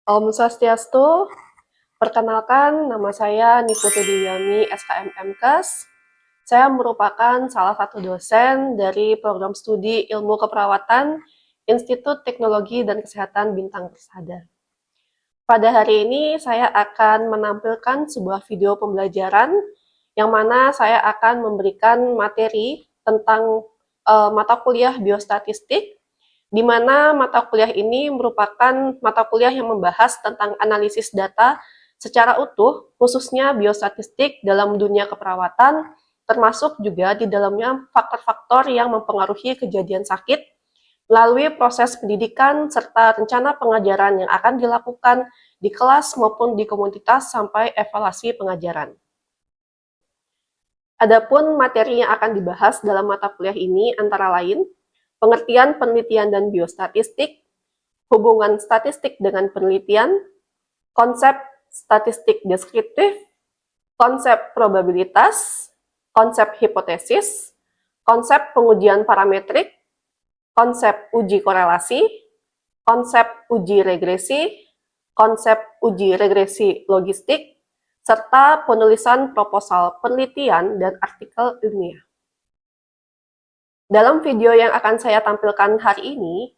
Om Swastiastu, perkenalkan nama saya Niputu Diwyami, SKM MKes. Saya merupakan salah satu dosen dari program studi Ilmu Keperawatan Institut Teknologi dan Kesehatan Bintang Persada. Pada hari ini saya akan menampilkan sebuah video pembelajaran yang mana saya akan memberikan materi tentang mata kuliah biostatistik, di mana mata kuliah ini merupakan mata kuliah yang membahas tentang analisis data secara utuh, khususnya biostatistik dalam dunia keperawatan, termasuk juga di dalamnya faktor-faktor yang mempengaruhi kejadian sakit, melalui proses pendidikan serta rencana pengajaran yang akan dilakukan di kelas maupun di komunitas sampai evaluasi pengajaran. Adapun materi yang akan dibahas dalam mata kuliah ini antara lain pengertian penelitian dan biostatistik, hubungan statistik dengan penelitian, konsep statistik deskriptif, konsep probabilitas, konsep hipotesis, konsep pengujian parametrik, konsep uji korelasi, konsep uji regresi, konsep uji regresi logistik, serta penulisan proposal penelitian dan artikel ilmiah. Dalam video yang akan saya tampilkan hari ini,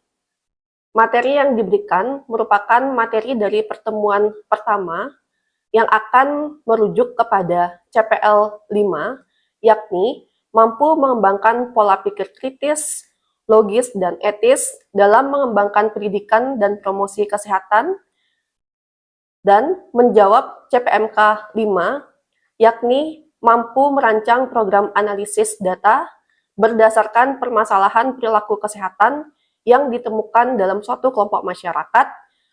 materi yang diberikan merupakan materi dari pertemuan pertama yang akan merujuk kepada CPL 5, yakni mampu mengembangkan pola pikir kritis, logis, dan etis dalam mengembangkan pendidikan dan promosi kesehatan, dan menjawab CPMK 5, yakni mampu merancang program analisis data berdasarkan permasalahan perilaku kesehatan yang ditemukan dalam suatu kelompok masyarakat,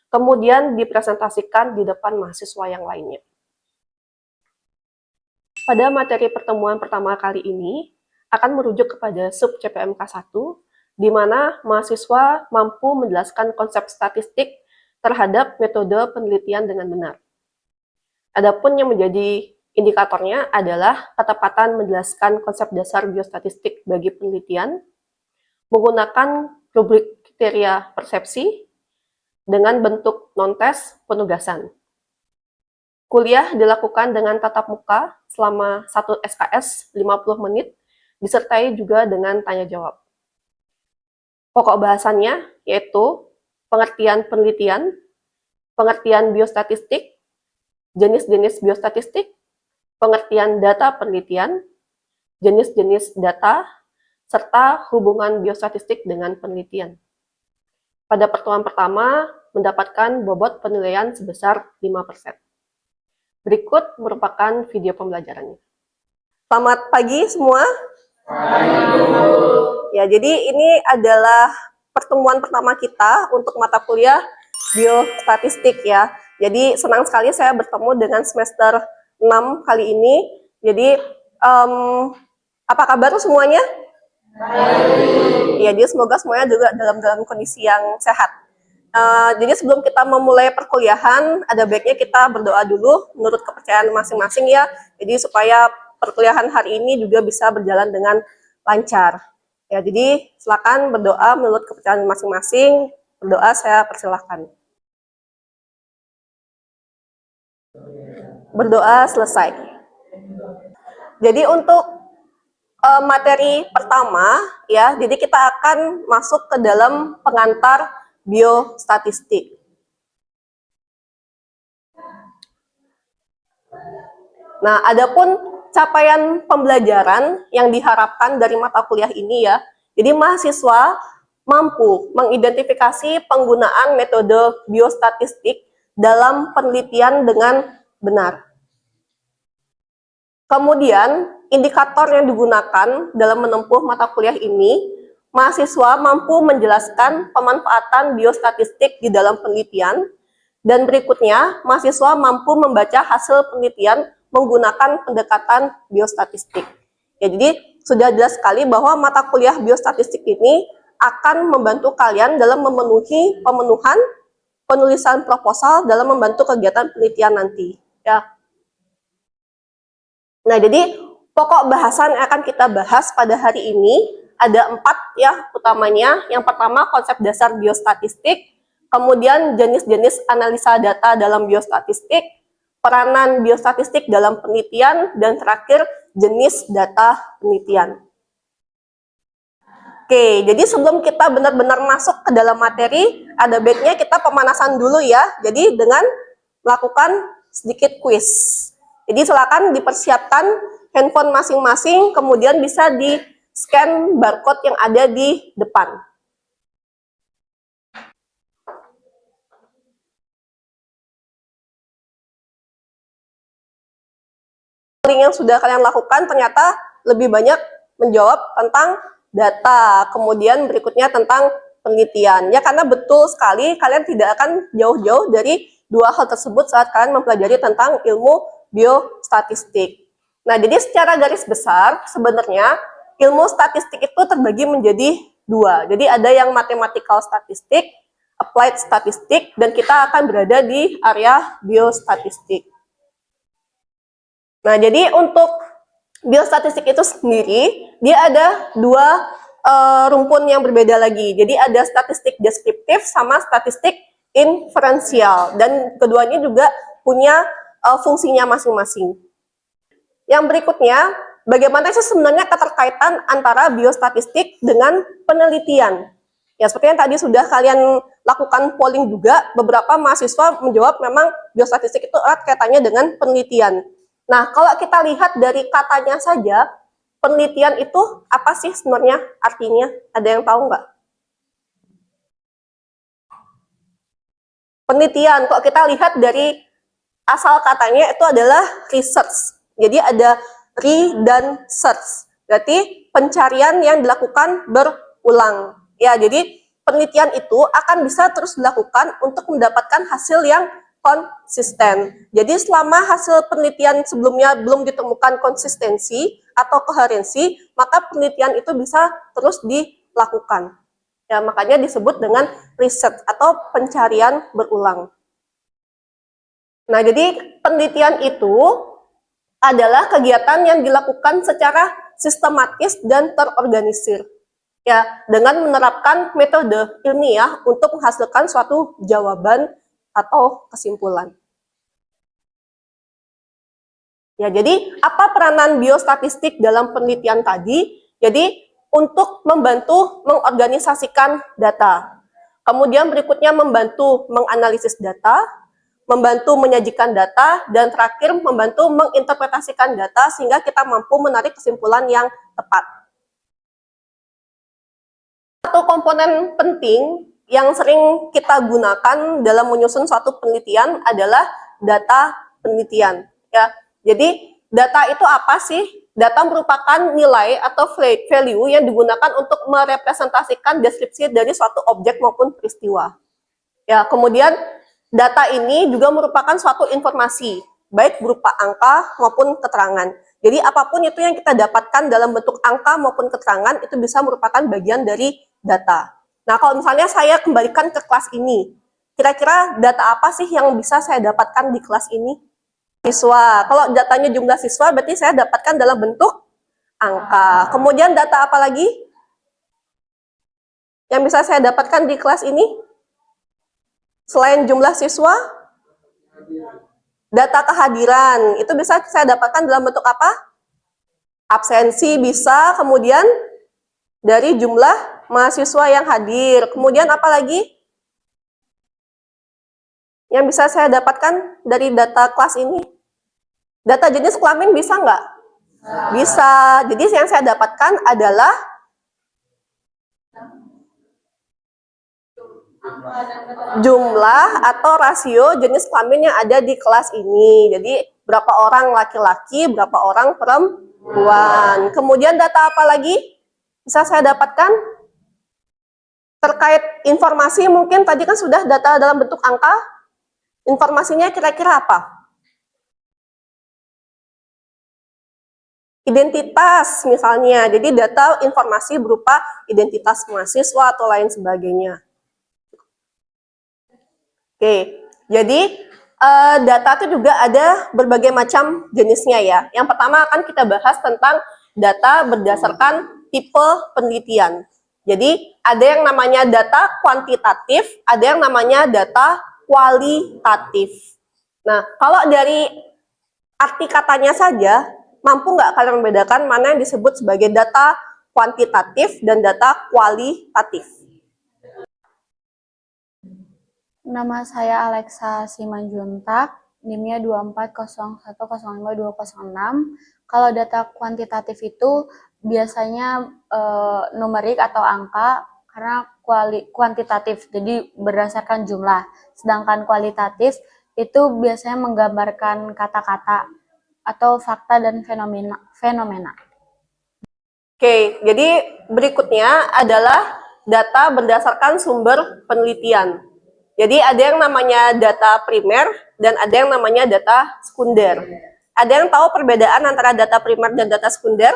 kemudian dipresentasikan di depan mahasiswa yang lainnya. Pada materi pertemuan pertama kali ini, akan merujuk kepada sub CPMK 1, di mana mahasiswa mampu menjelaskan konsep statistik terhadap metode penelitian dengan benar. Adapun yang menjadi indikatornya adalah ketepatan menjelaskan konsep dasar biostatistik bagi penelitian, menggunakan rubrik kriteria persepsi dengan bentuk non-tes penugasan. Kuliah dilakukan dengan tatap muka selama 1 SKS 50 menit, disertai juga dengan tanya jawab. Pokok bahasannya yaitu pengertian penelitian, pengertian biostatistik, jenis-jenis biostatistik, pengertian data penelitian, jenis-jenis data, serta hubungan biostatistik dengan penelitian. Pada pertemuan pertama, mendapatkan bobot penilaian sebesar 5%. Berikut merupakan video pembelajarannya. Selamat pagi semua. Ya, jadi ini adalah pertemuan pertama kita untuk mata kuliah biostatistik ya. Jadi senang sekali saya bertemu dengan semester 6 kali ini. Jadi apa kabar semuanya? Ya, jadi semoga semuanya juga dalam kondisi yang sehat. Jadi sebelum kita memulai perkuliahan, ada baiknya kita berdoa dulu menurut kepercayaan masing-masing ya. Jadi supaya perkuliahan hari ini juga bisa berjalan dengan lancar. Ya, jadi silakan berdoa menurut kepercayaan masing-masing. Berdoa saya persilahkan. Berdoa selesai. Jadi untuk materi pertama ya, jadi kita akan masuk ke dalam pengantar biostatistik. Nah, adapun capaian pembelajaran yang diharapkan dari mata kuliah ini ya, jadi mahasiswa mampu mengidentifikasi penggunaan metode biostatistik dalam penelitian dengan benar. Kemudian, indikator yang digunakan dalam menempuh mata kuliah ini, mahasiswa mampu menjelaskan pemanfaatan biostatistik di dalam penelitian, dan berikutnya, mahasiswa mampu membaca hasil penelitian menggunakan pendekatan biostatistik. Ya, jadi sudah jelas sekali bahwa mata kuliah biostatistik ini akan membantu kalian dalam memenuhi penulisan proposal dalam membantu kegiatan penelitian nanti. Ya. Nah, jadi pokok bahasan yang akan kita bahas pada hari ini ada 4 ya utamanya. Yang pertama konsep dasar biostatistik, kemudian jenis-jenis analisa data dalam biostatistik, peranan biostatistik dalam penelitian, dan terakhir jenis data penelitian. Oke, jadi sebelum kita benar-benar masuk ke dalam materi, ada baiknya kita pemanasan dulu ya. Jadi dengan melakukan sedikit quiz. Jadi silakan dipersiapkan handphone masing-masing, kemudian bisa di-scan barcode yang ada di depan. Yang sudah kalian lakukan ternyata lebih banyak menjawab tentang data, kemudian berikutnya tentang penelitian. Ya, karena betul sekali kalian tidak akan jauh-jauh dari dua hal tersebut saat kalian mempelajari tentang ilmu biostatistik. Nah, jadi secara garis besar sebenarnya ilmu statistik itu terbagi menjadi dua. Jadi ada yang mathematical statistik, applied statistik, dan kita akan berada di area biostatistik. Nah, jadi untuk biostatistik itu sendiri, dia ada dua rumpun yang berbeda lagi. Jadi ada statistik deskriptif sama statistik inferensial. Dan keduanya juga punya fungsinya masing-masing. Yang berikutnya, bagaimana sih sebenarnya keterkaitan antara biostatistik dengan penelitian? Ya, seperti yang tadi sudah kalian lakukan polling juga, beberapa mahasiswa menjawab memang biostatistik itu erat kaitannya dengan penelitian. Nah, kalau kita lihat dari katanya saja, penelitian itu apa sih sebenarnya artinya? Ada yang tahu nggak? Penelitian, kalau kita lihat dari asal katanya itu adalah research. Jadi ada re dan search. Berarti pencarian yang dilakukan berulang. Ya, jadi penelitian itu akan bisa terus dilakukan untuk mendapatkan hasil yang konsisten. Jadi selama hasil penelitian sebelumnya belum ditemukan konsistensi atau koherensi, maka penelitian itu bisa terus dilakukan. Ya, makanya disebut dengan riset atau pencarian berulang. Nah, jadi penelitian itu adalah kegiatan yang dilakukan secara sistematis dan terorganisir. Ya, dengan menerapkan metode ilmiah untuk menghasilkan suatu jawaban atau kesimpulan. Ya, jadi apa peranan biostatistik dalam penelitian tadi? Jadi untuk membantu mengorganisasikan data. Kemudian berikutnya membantu menganalisis data, membantu menyajikan data, dan terakhir membantu menginterpretasikan data sehingga kita mampu menarik kesimpulan yang tepat. Satu komponen penting yang sering kita gunakan dalam menyusun suatu penelitian adalah data penelitian. Ya, jadi data itu apa sih? Data merupakan nilai atau value yang digunakan untuk merepresentasikan deskripsi dari suatu objek maupun peristiwa. Ya, kemudian data ini juga merupakan suatu informasi, baik berupa angka maupun keterangan. Jadi apapun itu yang kita dapatkan dalam bentuk angka maupun keterangan itu bisa merupakan bagian dari data. Nah, kalau misalnya saya kembalikan ke kelas ini, kira-kira data apa sih yang bisa saya dapatkan di kelas ini? Siswa. Kalau datanya jumlah siswa, berarti saya dapatkan dalam bentuk angka. Kemudian data apa lagi yang bisa saya dapatkan di kelas ini? Selain jumlah siswa, data kehadiran. Itu bisa saya dapatkan dalam bentuk apa? Absensi bisa, kemudian dari jumlah mahasiswa yang hadir. Kemudian apa lagi yang bisa saya dapatkan dari data kelas ini? Data jenis kelamin bisa nggak? Bisa. Jadi yang saya dapatkan adalah jumlah atau rasio jenis kelamin yang ada di kelas ini. Jadi berapa orang laki-laki, berapa orang perempuan. Kemudian data apa lagi bisa saya dapatkan? Terkait informasi mungkin tadi kan sudah data dalam bentuk angka. Informasinya kira-kira apa? Identitas misalnya. Jadi data informasi berupa identitas mahasiswa atau lain sebagainya. Oke, jadi data itu juga ada berbagai macam jenisnya ya. Yang pertama akan kita bahas tentang data berdasarkan tipe penelitian. Jadi ada yang namanya data kuantitatif, ada yang namanya data kualitatif. Nah, kalau dari arti katanya saja, mampu nggak kalian membedakan mana yang disebut sebagai data kuantitatif dan data kualitatif? Nama saya Alexa Simanjuntak, NIM-nya 2401052006. Kalau data kuantitatif itu biasanya numerik atau angka, karena kuantitatif, jadi berdasarkan jumlah. Sedangkan kualitatif itu biasanya menggambarkan kata-kata atau fakta dan fenomena. Oke, jadi berikutnya adalah data berdasarkan sumber penelitian. Jadi ada yang namanya data primer dan ada yang namanya data sekunder. Ada yang tahu perbedaan antara data primer dan data sekunder?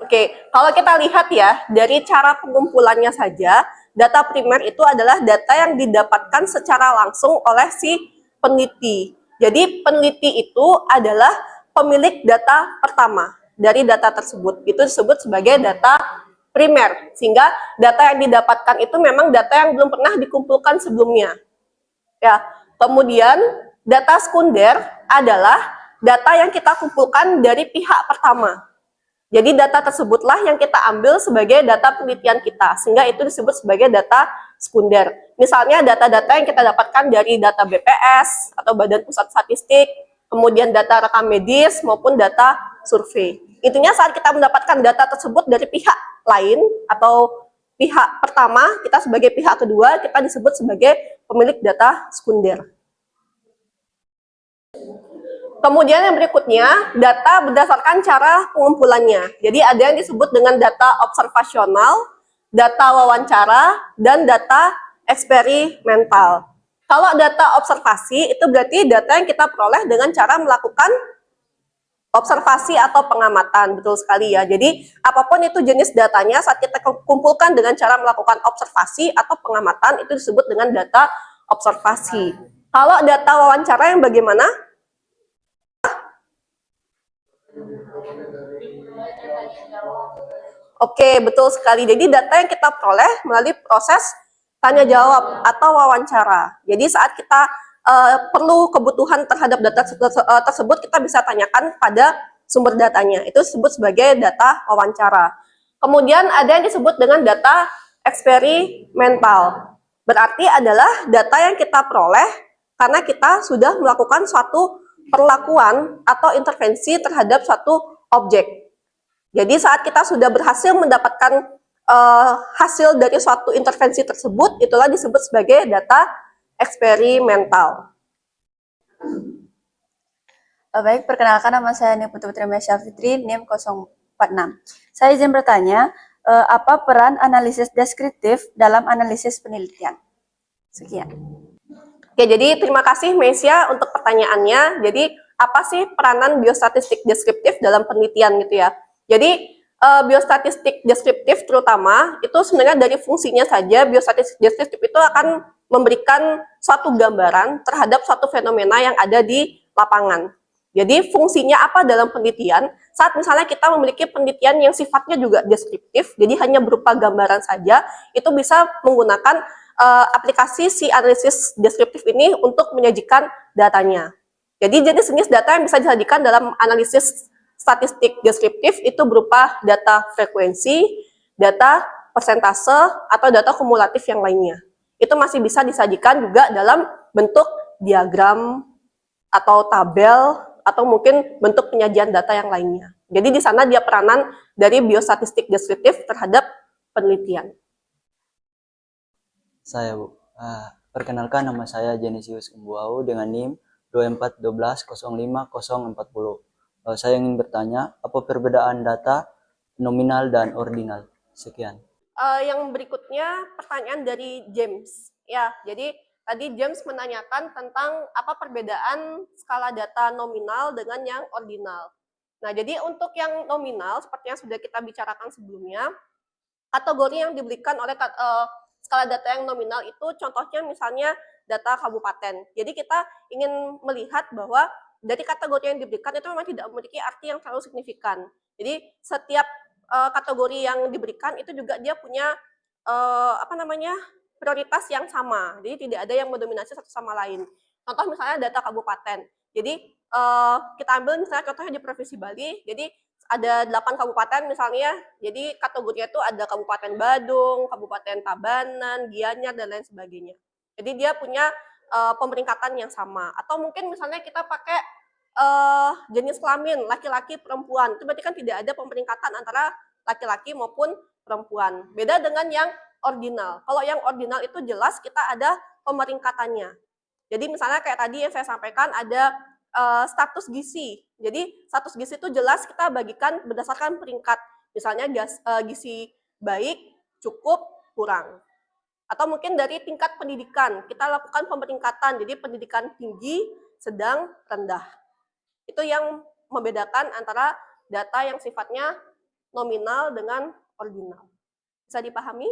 Oke, kalau kita lihat ya, dari cara pengumpulannya saja, data primer itu adalah data yang didapatkan secara langsung oleh si peneliti. Jadi peneliti itu adalah pemilik data pertama dari data tersebut. Itu disebut sebagai data primer, sehingga data yang didapatkan itu memang data yang belum pernah dikumpulkan sebelumnya. Ya, kemudian data sekunder adalah data yang kita kumpulkan dari pihak pertama. Jadi data tersebutlah yang kita ambil sebagai data penelitian kita, sehingga itu disebut sebagai data sekunder. Misalnya data-data yang kita dapatkan dari data BPS atau Badan Pusat Statistik, kemudian data rekam medis maupun data survei. Intinya saat kita mendapatkan data tersebut dari pihak lain atau pihak pertama, kita sebagai pihak kedua, kita disebut sebagai pemilik data sekunder. Kemudian yang berikutnya, data berdasarkan cara pengumpulannya. Jadi ada yang disebut dengan data observasional, data wawancara, dan data eksperimental. Kalau data observasi, itu berarti data yang kita peroleh dengan cara melakukan observasi atau pengamatan, betul sekali ya. Jadi apapun itu jenis datanya, saat kita kumpulkan dengan cara melakukan observasi atau pengamatan, itu disebut dengan data observasi. Kalau data wawancara yang bagaimana? Oke, betul sekali. Jadi data yang kita peroleh melalui proses tanya jawab atau wawancara. Jadi saat kita perlu kebutuhan terhadap data tersebut, kita bisa tanyakan pada sumber datanya. Itu disebut sebagai data wawancara. Kemudian ada yang disebut dengan data eksperimental. Berarti adalah data yang kita peroleh karena kita sudah melakukan suatu perlakuan atau intervensi terhadap suatu objek. Jadi saat kita sudah berhasil mendapatkan hasil dari suatu intervensi tersebut, itulah disebut sebagai data eksperimental. Baik, perkenalkan nama saya Niputu Putri Mesya Fitri, NIM 046. Saya izin bertanya, apa peran analisis deskriptif dalam analisis penelitian? Sekian. Oke, jadi terima kasih Mesya untuk pertanyaannya. Jadi apa sih peranan biostatistik deskriptif dalam penelitian gitu ya? Jadi biostatistik deskriptif terutama itu sebenarnya dari fungsinya saja, biostatistik deskriptif itu akan memberikan suatu gambaran terhadap suatu fenomena yang ada di lapangan. Jadi fungsinya apa dalam penelitian? Saat misalnya kita memiliki penelitian yang sifatnya juga deskriptif, jadi hanya berupa gambaran saja, itu bisa menggunakan aplikasi si analisis deskriptif ini untuk menyajikan datanya. Jadi jenis-jenis data yang bisa disajikan dalam analisis statistik deskriptif itu berupa data frekuensi, data persentase, atau data kumulatif yang lainnya. Itu masih bisa disajikan juga dalam bentuk diagram atau tabel atau mungkin bentuk penyajian data yang lainnya. Jadi di sana dia peranan dari biostatistik deskriptif terhadap penelitian. Saya Bu, perkenalkan nama saya Genesius Umbuau dengan NIM 2412050040. Saya ingin bertanya, apa perbedaan data nominal dan ordinal? Sekian. Yang berikutnya pertanyaan dari James. Ya, jadi tadi James menanyakan tentang apa perbedaan skala data nominal dengan yang ordinal. Nah, jadi untuk yang nominal, seperti yang sudah kita bicarakan sebelumnya, kategori yang diberikan oleh skala data yang nominal itu contohnya misalnya data kabupaten. Jadi kita ingin melihat bahwa dari kategori yang diberikan itu memang tidak memiliki arti yang terlalu signifikan. Jadi setiap kategori yang diberikan itu juga dia punya prioritas yang sama. Jadi tidak ada yang mendominasi satu sama lain. Contoh misalnya data kabupaten. Jadi kita ambil misalnya contohnya di Provinsi Bali. Jadi ada 8 kabupaten misalnya. Jadi kategorinya itu ada Kabupaten Badung, Kabupaten Tabanan, Gianyar dan lain sebagainya. Jadi dia punya pemeringkatan yang sama. Atau mungkin misalnya kita pakai jenis kelamin laki-laki perempuan. Itu berarti kan tidak ada pemeringkatan antara laki-laki maupun perempuan. Beda dengan yang ordinal. Kalau yang ordinal itu jelas kita ada pemeringkatannya. Jadi misalnya kayak tadi yang saya sampaikan ada status gizi. Jadi status gizi itu jelas kita bagikan berdasarkan peringkat. Misalnya gizi baik, cukup, kurang. Atau mungkin dari tingkat pendidikan, kita lakukan pemeringkatan. Jadi pendidikan tinggi, sedang, rendah. Itu yang membedakan antara data yang sifatnya nominal dengan ordinal. Bisa dipahami?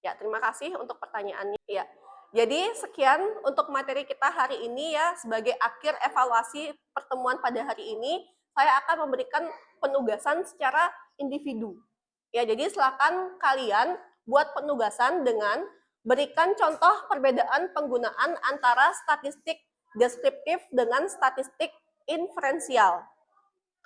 Ya, terima kasih untuk pertanyaannya. Ya. Jadi sekian untuk materi kita hari ini ya, sebagai akhir evaluasi pertemuan pada hari ini, saya akan memberikan penugasan secara individu. Ya, jadi silakan kalian buat penugasan dengan berikan contoh perbedaan penggunaan antara statistik deskriptif dengan statistik inferensial.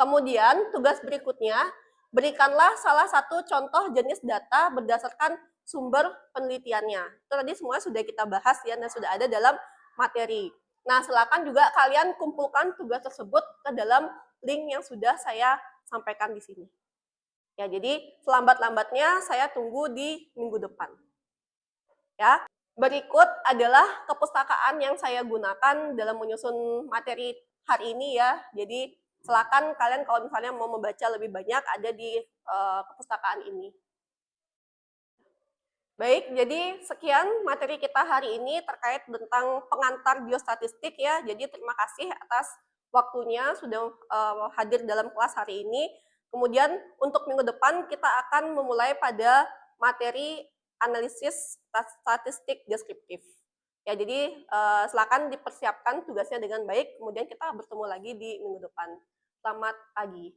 Kemudian tugas berikutnya, berikanlah salah satu contoh jenis data berdasarkan sumber penelitiannya. Itu tadi semua sudah kita bahas ya dan sudah ada dalam materi. Nah, silakan juga kalian kumpulkan tugas tersebut ke dalam link yang sudah saya sampaikan di sini. Ya, jadi selambat-lambatnya saya tunggu di minggu depan. Ya, berikut adalah kepustakaan yang saya gunakan dalam menyusun materi hari ini ya. Jadi silakan kalian kalau misalnya mau membaca lebih banyak ada di kepustakaan ini. Baik, jadi sekian materi kita hari ini terkait tentang pengantar biostatistik ya. Jadi terima kasih atas waktunya sudah hadir dalam kelas hari ini. Kemudian untuk minggu depan kita akan memulai pada materi analisis statistik deskriptif. Ya, jadi silakan dipersiapkan tugasnya dengan baik. Kemudian kita bertemu lagi di minggu depan. Selamat pagi.